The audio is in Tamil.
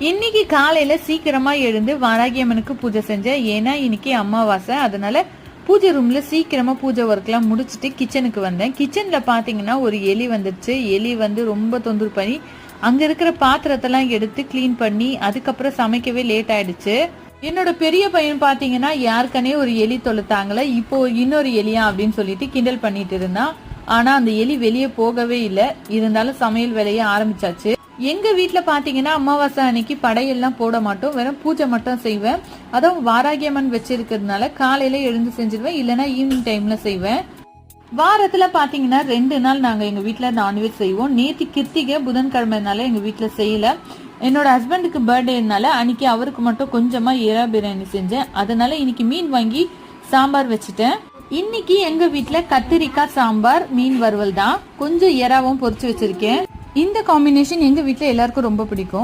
இன்னைக்கு காலையில சீக்கிரமா எழுந்து வாராகி அம்மனுக்கு பூஜை செஞ்சேன். ஏன்னா இன்னைக்கு அமாவாசை, அதனால பூஜை ரூம்ல சீக்கிரமா பூஜை ஒர்க் எல்லாம் முடிச்சுட்டு கிச்சனுக்கு வந்தேன். கிச்சன்ல பாத்தீங்கன்னா ஒரு எலி வந்துருச்சு. எலி ரொம்ப தொந்தரவு பண்ணி அங்க இருக்கிற பாத்திரத்தெல்லாம் எடுத்து கிளீன் பண்ணி அதுக்கப்புறம் சமைக்கவே லேட் ஆயிடுச்சு. என்னோட பெரிய பையன் பாத்தீங்கன்னா யாருக்கனே ஒரு எலி தொலைத்தாங்களே, இப்போ இன்னொரு எலியா அப்படின்னு சொல்லிட்டு கிண்டல் பண்ணிட்டு இருந்தான். ஆனா அந்த எலி வெளியே போகவே இல்லை. இருந்தாலும் சமையல் வேலையை ஆரம்பிச்சாச்சு. எங்க வீட்டுல பாத்தீங்கன்னா அமாவாசை அன்னைக்கு படையெல்லாம் போட மாட்டோம், வெறும் பூஜை மட்டும் செய்வேன். அதுவும் வாராகி அம்மன் வச்சிருக்கிறதுனால காலையில எழுந்து செஞ்சிருவேன், இல்லைன்னா ஈவினிங் டைம்ல செய்வேன். வாரத்துல பாத்தீங்கன்னா 2 நாள் நாங்க எங்க வீட்டுல நான்வெஜ் செய்வோம். நேற்று கிருத்திகை புதன்கிழமைனால எங்க வீட்டுல செய்யல. என்னோட ஹஸ்பண்டுக்கு பர்த்டேனால அன்னைக்கு அவருக்கு மட்டும் கொஞ்சமா எறா பிரியாணி செஞ்சேன். அதனால இன்னைக்கு மீன் வாங்கி சாம்பார் வச்சுட்டேன். இன்னைக்கு எங்க வீட்டுல கத்திரிக்காய் சாம்பார், மீன் வறுவல் தான். கொஞ்சம் எறாவும் பொரிச்சு வச்சிருக்கேன். இந்த காம்பினேஷன் எங்க வீட்டுல எல்லாருக்கும் ரொம்ப பிடிக்கும்.